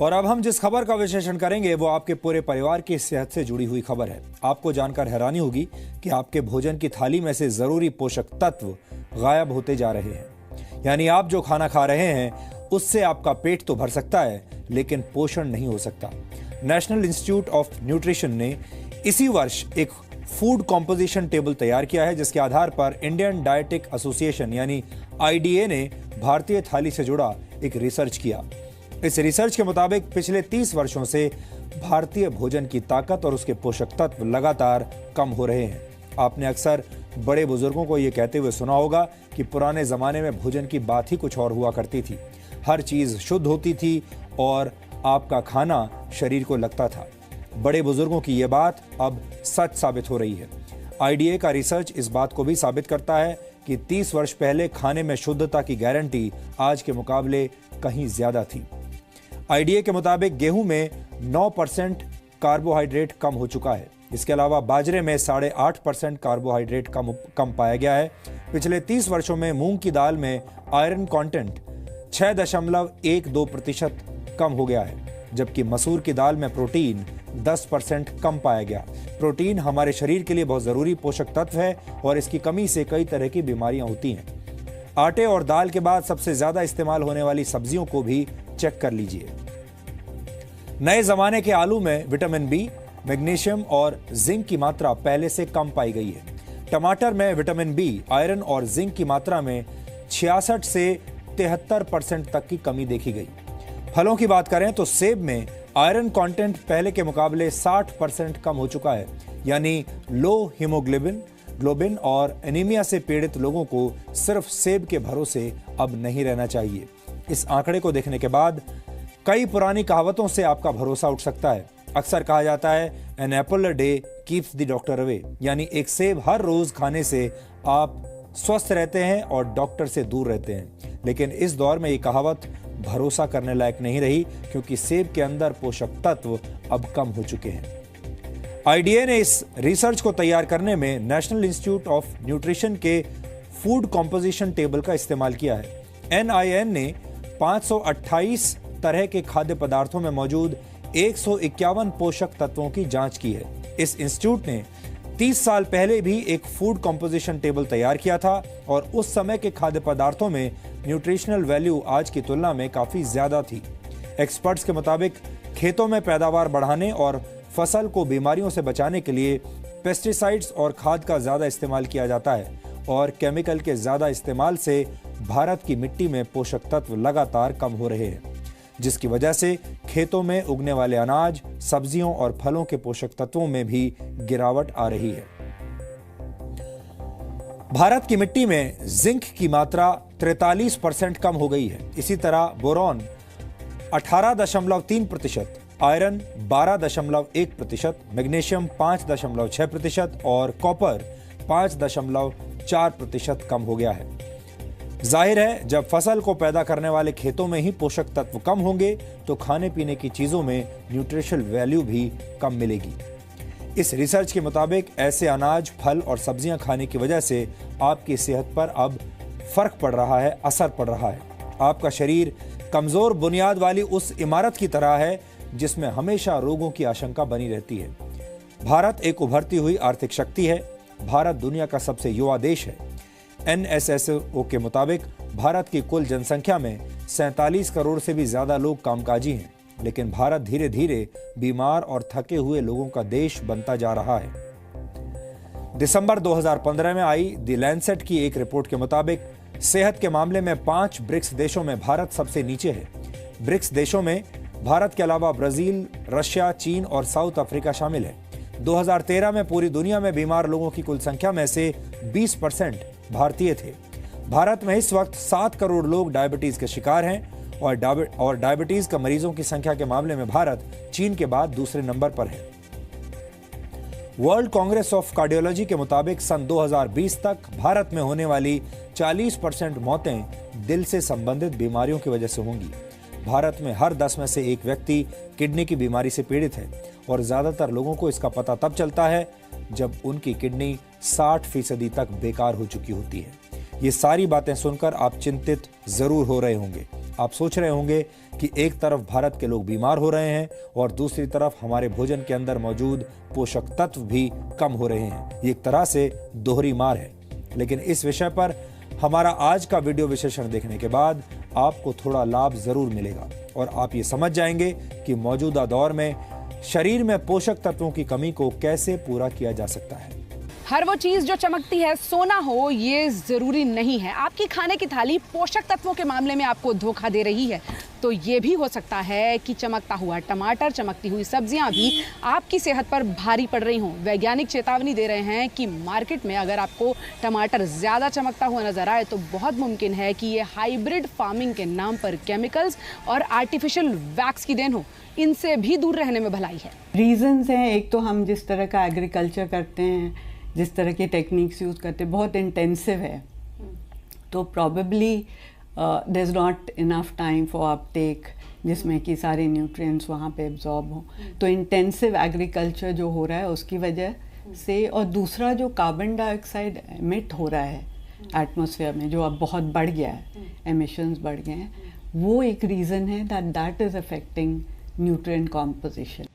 और अब हम जिस खबर का विश्लेषण करेंगे वो आपके पूरे परिवार की सेहत से जुड़ी हुई खबर है। आपको जानकर हैरानी होगी कि आपके भोजन की थाली में से जरूरी पोषक तत्व गायब होते जा रहे हैं। यानी आप जो खाना खा रहे हैं उससे आपका पेट तो भर सकता है लेकिन पोषण नहीं हो सकता। नेशनल इंस्टीट्यूट ऑफ न्यूट्रिशन ने इसी वर्ष एक फूड कॉम्पोजिशन टेबल तैयार किया है, जिसके आधार पर इंडियन डायटिक एसोसिएशन यानी आईडीए ने भारतीय थाली से जुड़ा एक रिसर्च किया। इस रिसर्च के मुताबिक पिछले 30 वर्षों से भारतीय भोजन की ताकत और उसके पोषक तत्व लगातार कम हो रहे हैं। आपने अक्सर बड़े बुजुर्गों को यह कहते हुए सुना होगा कि पुराने जमाने में भोजन की बात ही कुछ और हुआ करती थी। हर चीज शुद्ध होती थी और आपका खाना शरीर को लगता था। बड़े बुजुर्गों की यह बात अब सच साबित हो रही है। आईडीए का रिसर्च इस बात को भी साबित करता है कि 30 वर्ष पहले खाने में शुद्धता की गारंटी आज के मुकाबले कहीं ज्यादा थी। आईडीए के मुताबिक गेहूं में 9% कार्बोहाइड्रेट कम हो चुका है। इसके अलावा बाजरे में 8.5% कार्बोहाइड्रेट कम पाया गया है। पिछले 30 वर्षों में मूंग की दाल में आयरन कंटेंट 6.12% कम हो गया है, जबकि मसूर की दाल में प्रोटीन 10% कम पाया गया। प्रोटीन हमारे शरीर के लिए बहुत जरूरी पोषक तत्व है और इसकी कमी से कई तरह की बीमारियां होती हैं। आटे और दाल के बाद सबसे ज्यादा इस्तेमाल होने वाली सब्जियों को भी चेक कर लीजिए। नए जमाने के आलू में विटामिन बी, मैग्नीशियम और जिंक की मात्रा पहले से कम पाई गई है। टमाटर में विटामिन बी, आयरन और जिंक की मात्रा में 66 से 73% तक की कमी देखी गई। फलों की बात करें तो सेब में आयरन कंटेंट पहले के मुकाबले 60% कम हो चुका है। यानी लो हीमोग्लोबिन और एनीमिया से पीड़ित लोगों को सिर्फ सेब के भरोसे अब नहीं रहना चाहिए। इस आंकड़े को देखने के बाद कई पुरानी कहावतों से आपका भरोसा उठ सकता है। अक्सर कहा जाता है an apple a day keeps the doctor away, यानी एक सेब हर रोज खाने से आप स्वस्थ रहते हैं और डॉक्टर से दूर रहते हैं। लेकिन इस दौर में ये कहावत भरोसा करने लायक नहीं रही, क्योंकि सेब के अंदर पोषक तत्व अब कम हो चुके हैं। आईडीए ने इस रिसर्च को तैयार करने में नेशनल इंस्टीट्यूट ऑफ न्यूट्रिशन के फूड कॉम्पोजिशन टेबल का इस्तेमाल किया है। एनआईएन ने 528 तरह के खाद्य पदार्थों में मौजूद 151 पोषक तत्वों की जांच की है। इस इंस्टीट्यूट ने 30 साल पहले भी एक फूड कॉम्पोजिशन टेबल तैयार किया था और उस समय के खाद्य पदार्थों में न्यूट्रिशनल वैल्यू आज की तुलना में काफी ज्यादा थी। एक्सपर्ट्स के मुताबिक खेतों में पैदावार बढ़ाने और फसल को बीमारियों से बचाने के लिए पेस्टिसाइड्स और खाद का ज्यादा इस्तेमाल किया जाता है और केमिकल के ज्यादा इस्तेमाल से भारत की मिट्टी में पोषक तत्व लगातार कम हो रहे हैं, जिसकी वजह से खेतों में उगने वाले अनाज, सब्जियों और फलों के पोषक तत्वों में भी गिरावट आ रही है। भारत की मिट्टी में जिंक की मात्रा 43% कम हो गई है। इसी तरह बोरॉन 18.3%, आयरन 12.1%, मैग्नीशियम 5.6% और कॉपर 5.4% कम हो गया है। जाहिर है, जब फसल को पैदा करने वाले खेतों में ही पोषक तत्व कम होंगे तो खाने पीने की चीजों में न्यूट्रिशनल वैल्यू भी कम मिलेगी। इस रिसर्च के मुताबिक ऐसे अनाज, फल और सब्जियां खाने की वजह से आपकी सेहत पर अब फर्क पड़ रहा है, असर पड़ रहा है। आपका शरीर कमजोर बुनियाद वाली उस इमारत की तरह है जिसमें हमेशा रोगों की आशंका बनी रहती है। भारत एक उभरती हुई आर्थिक शक्ति है। भारत दुनिया का सबसे युवा देश है। एनएसएसओ के मुताबिक भारत की कुल जनसंख्या में 47 करोड़ से भी ज्यादा लोग कामकाजी हैं, लेकिन भारत धीरे धीरे बीमार और थके हुए लोगों का देश बनता जा रहा है। दिसंबर 2015 में आई द लैंसेट की एक रिपोर्ट के मुताबिक सेहत के मामले में 5 ब्रिक्स देशों में भारत सबसे नीचे है। ब्रिक्स देशों में भारत के अलावा ब्राजील, रशिया, चीन और साउथ अफ्रीका शामिल है। 2013 में पूरी दुनिया में बीमार लोगों की कुल संख्या में से 20% भारतीय थे। भारत में इस वक्त 7 करोड़ लोग डायबिटीज के शिकार हैं और डायबिटीज का मरीजों की संख्या के मामले में भारत चीन के बाद दूसरे नंबर पर है। वर्ल्ड कांग्रेस ऑफ कार्डियोलॉजी के मुताबिक सन 2020 तक भारत में होने वाली 40% मौतें दिल से संबंधित बीमारियों की वजह से होंगी। भारत में हर 10 में से एक व्यक्ति किडनी की बीमारी से पीड़ित है और ज्यादातर लोगों को इसका पता तब चलता है जब उनकी किडनी 60% तक बेकार हो चुकी होती है। ये सारी बातें सुनकर आप चिंतित जरूर हो रहे होंगे। आप सोच रहे होंगे कि एक तरफ भारत के लोग बीमार हो रहे हैं और दूसरी तरफ हमारे भोजन के अंदर मौजूद पोषक तत्व भी कम हो रहे हैं। ये एक तरह से दोहरी मार है। लेकिन इस विषय पर हमारा आज का वीडियो विश्लेषण देखने के बाद आपको थोड़ा लाभ जरूर मिलेगा और आप ये समझ जाएंगे कि मौजूदा दौर में शरीर में पोषक तत्वों की कमी को कैसे पूरा किया जा सकता है। हर वो चीज जो चमकती है सोना हो ये जरूरी नहीं है। आपकी खाने की थाली पोषक तत्वों के मामले में आपको धोखा दे रही है तो ये भी हो सकता है कि चमकता हुआ टमाटर, चमकती हुई सब्जियां भी आपकी सेहत पर भारी पड़ रही हों। वैज्ञानिक चेतावनी दे रहे हैं कि मार्केट में अगर आपको टमाटर ज्यादा चमकता हुआ नजर आए तो बहुत मुमकिन है कि ये हाइब्रिड फार्मिंग के नाम पर केमिकल्स और आर्टिफिशियल वैक्स की देन हो। इनसे भी दूर रहने में भलाई है। रीजंस हैं, एक तो हम जिस तरह का एग्रीकल्चर करते हैं, जिस तरह की टेक्निक्स यूज़ करते हैं, बहुत इंटेंसिव है, तो probably there is not enough time for uptake जिसमें कि सारे न्यूट्रिएंट्स वहाँ पे एब्जॉर्ब हों। तो इंटेंसिव एग्रीकल्चर जो हो रहा है उसकी वजह से, और दूसरा जो कार्बन डाइऑक्साइड एमिट हो रहा है एटमॉस्फेयर में, जो अब बहुत बढ़ गया है, एमिशंस बढ़ गए हैं, वो एक रीज़न है that is affecting nutrient composition.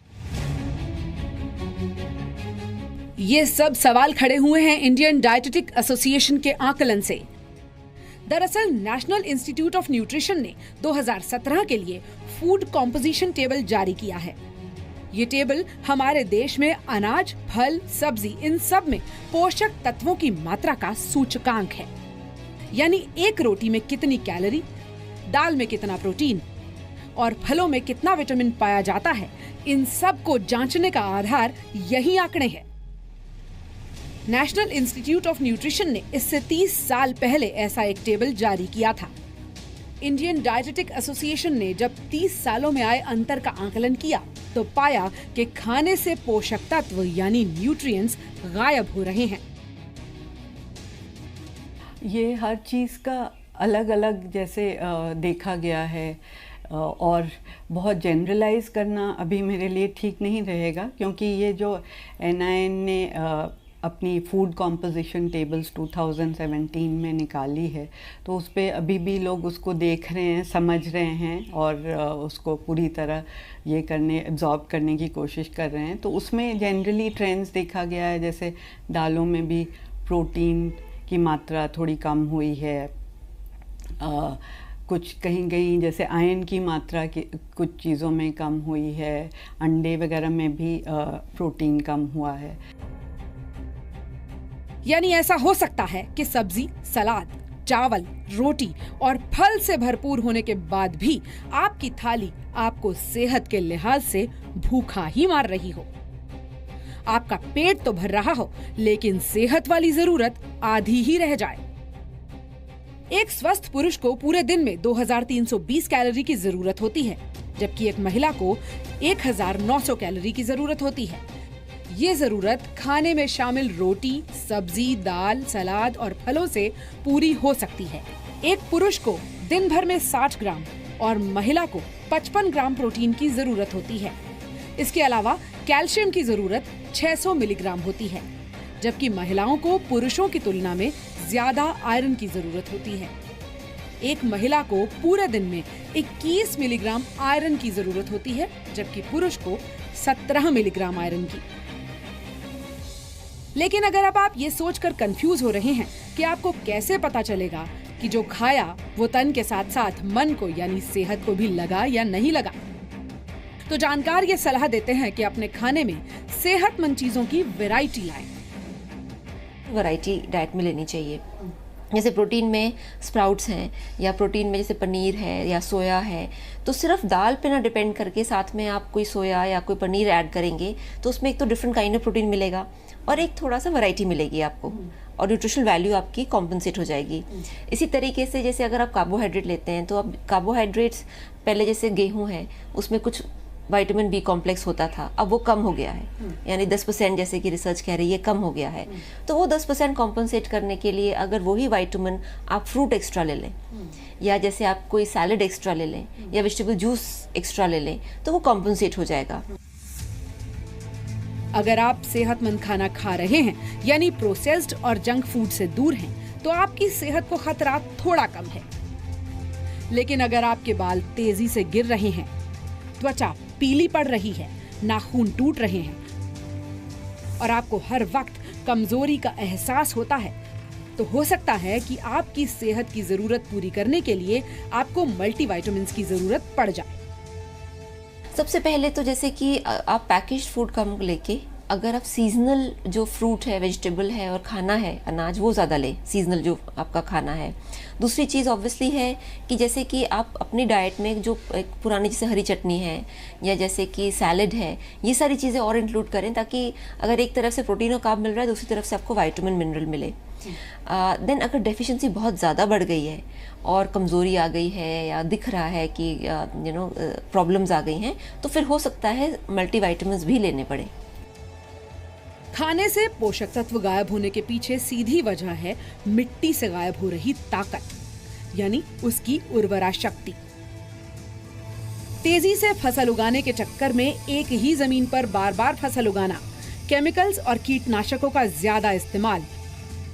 ये सब सवाल खड़े हुए हैं इंडियन डाइटेटिक एसोसिएशन के आकलन से। दरअसल नेशनल इंस्टीट्यूट ऑफ न्यूट्रिशन ने 2017 के लिए फूड कॉम्पोजिशन टेबल जारी किया है। ये टेबल हमारे देश में अनाज, फल, सब्जी, इन सब में पोषक तत्वों की मात्रा का सूचकांक है। यानी एक रोटी में कितनी कैलोरी, दाल में कितना प्रोटीन और फलों में कितना विटामिन पाया जाता है, इन सब को जांचने का आधार यही आंकड़े हैं। नेशनल इंस्टीट्यूट ऑफ न्यूट्रिशन ने इससे 30 साल पहले ऐसा एक टेबल जारी किया था। इंडियन डाइटेटिक एसोसिएशन ने जब 30 सालों में आए अंतर का आकलन किया तो पाया कि खाने से पोषक तत्व यानी न्यूट्रिएंट्स गायब हो रहे हैं। ये हर चीज़ का अलग अलग जैसे देखा गया है, और बहुत जनरलाइज करना अभी मेरे लिए ठीक नहीं रहेगा, क्योंकि ये जो NIN ने अपनी फूड कॉम्पोजिशन टेबल्स 2017 में निकाली है, तो उस पर अभी भी लोग उसको देख रहे हैं, समझ रहे हैं और उसको पूरी तरह ये एब्जॉर्ब करने की कोशिश कर रहे हैं। तो उसमें जनरली ट्रेंड्स देखा गया है, जैसे दालों में भी प्रोटीन की मात्रा थोड़ी कम हुई है, कुछ कहीं कहीं जैसे आयरन की मात्रा की कुछ चीज़ों में कम हुई है, अंडे वगैरह में भी प्रोटीन कम हुआ है। यानी ऐसा हो सकता है कि सब्जी, सलाद, चावल, रोटी और फल से भरपूर होने के बाद भी आपकी थाली आपको सेहत के लिहाज से भूखा ही मार रही हो। आपका पेट तो भर रहा हो लेकिन सेहत वाली जरूरत आधी ही रह जाए। एक स्वस्थ पुरुष को पूरे दिन में 2320 कैलोरी की जरूरत होती है, जबकि एक महिला को 1900 कैलोरी की जरूरत होती है। ये जरूरत खाने में शामिल रोटी, सब्जी, दाल, सलाद और फलों से पूरी हो सकती है। एक पुरुष को दिन भर में 60 ग्राम और महिला को 55 ग्राम प्रोटीन की जरूरत होती है। इसके अलावा कैल्शियम की जरूरत 600 मिलीग्राम होती है, जबकि महिलाओं को पुरुषों की तुलना में ज्यादा आयरन की जरूरत होती है। एक महिला को पूरे दिन में 21 मिलीग्राम आयरन की जरूरत होती है, जबकि पुरुष को 17 मिलीग्राम आयरन की। लेकिन अगर अब आप ये सोचकर कंफ्यूज हो रहे हैं कि आपको कैसे पता चलेगा कि जो खाया वो तन के साथ साथ मन को यानी सेहत को भी लगा या नहीं लगा, तो जानकार ये सलाह देते हैं कि अपने खाने में सेहतमंद चीजों की वैरायटी लाएं। वैरायटी डाइट में लेनी चाहिए। जैसे प्रोटीन में स्प्राउट्स हैं, या प्रोटीन में जैसे पनीर है या सोया है, तो सिर्फ दाल पे ना डिपेंड करके साथ में आप कोई सोया या कोई पनीर ऐड करेंगे तो उसमें एक तो डिफरेंट काइंड ऑफ प्रोटीन मिलेगा और एक थोड़ा सा वैरायटी मिलेगी आपको, और न्यूट्रिशनल वैल्यू आपकी कॉम्पनसेट हो जाएगी। इसी तरीके से जैसे अगर आप कार्बोहाइड्रेट लेते हैं तो अब कार्बोहाइड्रेट्स पहले जैसे गेहूं है उसमें कुछ विटामिन बी कॉम्प्लेक्स होता था, अब वो कम हो गया है, यानी 10% जैसे कि रिसर्च कह रही है कम हो गया है। तो वो 10% कॉम्पनसेट करने के लिए अगर वही विटामिन आप फ्रूट एक्स्ट्रा ले लें, या जैसे आप कोई सैलड एक्स्ट्रा ले लें या वेजिटेबल जूस एक्स्ट्रा ले लें, तो वो कॉम्पनसेट हो जाएगा। अगर आप सेहतमंद खाना खा रहे हैं यानी प्रोसेस्ड और जंक फूड से दूर हैं, तो आपकी सेहत को खतरा थोड़ा कम है। लेकिन अगर आपके बाल तेजी से गिर रहे हैं, त्वचा पीली पड़ रही है, नाखून टूट रहे हैं और आपको हर वक्त कमजोरी का एहसास होता है, तो हो सकता है कि आपकी सेहत की जरूरत पूरी करने के लिए आपको मल्टीविटामिन्स की जरूरत पड़ जाए। सबसे पहले तो जैसे कि आप पैकेज्ड फूड कम लेके अगर आप सीजनल जो फ्रूट है, वेजिटेबल है और खाना है, अनाज, वो ज़्यादा लें, सीजनल जो आपका खाना है। दूसरी चीज़ ऑब्वियसली है कि जैसे कि आप अपनी डाइट में जो एक पुरानी जैसे हरी चटनी है या जैसे कि सैलड है, ये सारी चीज़ें और इंक्लूड करें ताकि अगर एक तरफ से प्रोटीन और कार्ब मिल रहा है, दूसरी तरफ से आपको विटामिन मिनरल मिले। देन अगर डेफिशिएंसी बहुत ज़्यादा बढ़ गई है और कमज़ोरी आ गई है या दिख रहा है कि प्रॉब्लम्स आ गई हैं, तो फिर हो सकता है मल्टीविटामिन्स भी लेने पड़े। खाने से पोषक तत्व गायब होने के पीछे सीधी वजह है मिट्टी से गायब हो रही ताकत, यानी उसकी उर्वरा शक्ति। तेजी से फसल उगाने के चक्कर में एक ही जमीन पर बार बार फसल उगाना, केमिकल्स और कीटनाशकों का ज्यादा इस्तेमाल,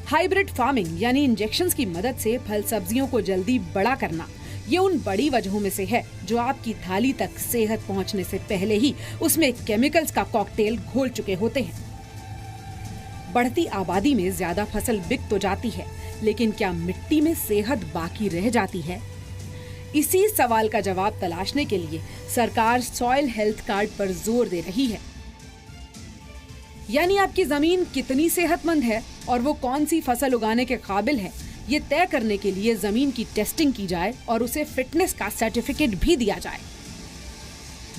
हाइब्रिड फार्मिंग यानी इंजेक्शंस की मदद से फल सब्जियों को जल्दी बड़ा करना, ये उन बड़ी वजहों में से है जो आपकी थाली तक सेहत पहुंचने से पहले ही उसमें केमिकल्स का कॉकटेल घोल चुके होते हैं। बढ़ती आबादी में ज्यादा फसल बिक तो जाती है, लेकिन क्या मिट्टी में सेहत बाकी रह जाती है? इसी सवाल का जवाब तलाशने के लिए सरकार सॉइल हेल्थ कार्ड पर जोर दे रही है। यानी आपकी जमीन कितनी सेहतमंद है और वो कौन सी फसल उगाने के काबिल है, ये तय करने के लिए जमीन की टेस्टिंग की जाए और उसे फिटनेस का सर्टिफिकेट भी दिया जाए।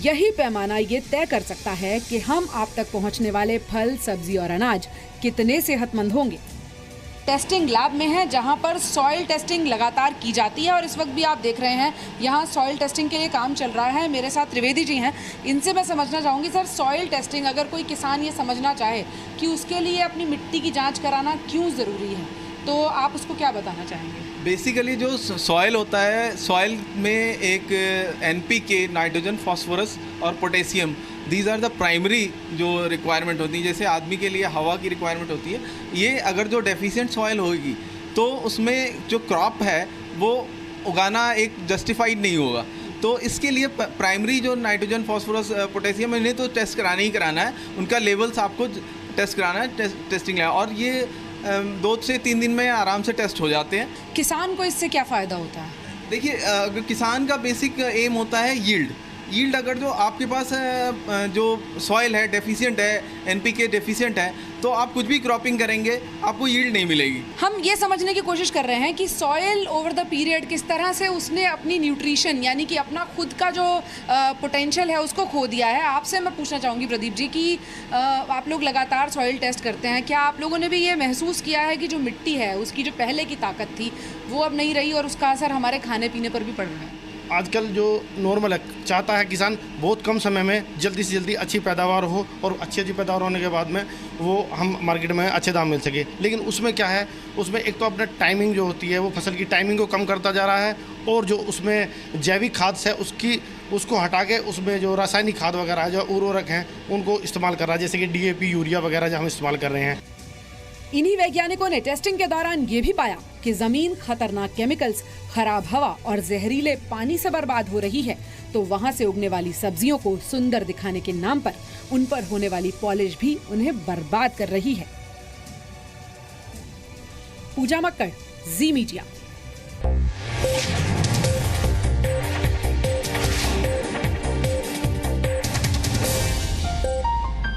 यही पैमाना ये तय कर सकता है कि हम आप तक पहुंचने वाले फल, सब्जी और अनाज कितने सेहतमंद होंगे। टेस्टिंग लैब में है जहां पर सॉइल टेस्टिंग लगातार की जाती है और इस वक्त भी आप देख रहे हैं यहां सॉइल टेस्टिंग के लिए काम चल रहा है। मेरे साथ त्रिवेदी जी हैं, इनसे मैं समझना चाहूँगी सर, सॉइल टेस्टिंग अगर कोई किसान ये समझना चाहे कि उसके लिए अपनी मिट्टी की जाँच कराना क्यों ज़रूरी है, तो आप उसको क्या बताना चाहेंगे? बेसिकली जो सॉइल होता है, सॉइल में एक NPK, नाइट्रोजन, फास्फोरस और potassium, these are the primary जो रिक्वायरमेंट होती है। जैसे आदमी के लिए हवा की रिक्वायरमेंट होती है, ये अगर जो डेफिशिएंट सॉइल होगी तो उसमें जो क्रॉप है वो उगाना एक जस्टिफाइड नहीं होगा। तो इसके लिए प्राइमरी जो नाइट्रोजन, फास्फोरस, पोटेशियम, इन्हें तो टेस्ट कराना ही कराना है, उनका लेवल्स आपको टेस्ट कराना है, टेस्टिंग है, और ये 2 से 3 दिन में आराम से टेस्ट हो जाते हैं। किसान को इससे क्या फ़ायदा होता है? देखिए, किसान का बेसिक एम होता है यील्ड। अगर जो आपके पास जो सॉइल है डेफिशिएंट है, NPK डेफिशिएंट है, तो आप कुछ भी क्रॉपिंग करेंगे आपको यील्ड नहीं मिलेगी। हम ये समझने की कोशिश कर रहे हैं कि सॉइल ओवर द पीरियड किस तरह से उसने अपनी न्यूट्रिशन यानी कि अपना खुद का जो पोटेंशियल है उसको खो दिया है। आपसे मैं पूछना चाहूँगी प्रदीप जी कि आप लोग लगातार सॉइल टेस्ट करते हैं, क्या आप लोगों ने भी ये महसूस किया है कि जो मिट्टी है उसकी जो पहले की ताकत थी वो अब नहीं रही और उसका असर हमारे खाने पीने पर भी पड़ रहा है? आजकल जो नॉर्मल है, चाहता है किसान बहुत कम समय में जल्दी से जल्दी अच्छी पैदावार हो और अच्छी पैदावार होने के बाद में वो हम मार्केट में अच्छे दाम मिल सके। लेकिन उसमें क्या है, उसमें एक तो अपने टाइमिंग जो होती है वो फसल की टाइमिंग को कम करता जा रहा है, और जो उसमें जैविक खाद है उसको हटा के उसमें जो रासायनिक खाद वगैरह जो उर्वरक हैं उनको इस्तेमाल कर रहा है, जैसे कि DAP, यूरिया वगैरह जो हम इस्तेमाल कर रहे हैं। इन्हीं वैज्ञानिकों ने टेस्टिंग के दौरान ये भी पाया कि जमीन खतरनाक केमिकल्स, खराब हवा और जहरीले पानी से बर्बाद हो रही है, तो वहाँ से उगने वाली सब्जियों को सुंदर दिखाने के नाम पर उन पर होने वाली पॉलिश भी उन्हें बर्बाद कर रही है। पूजा मक्कड़, जी मीडिया।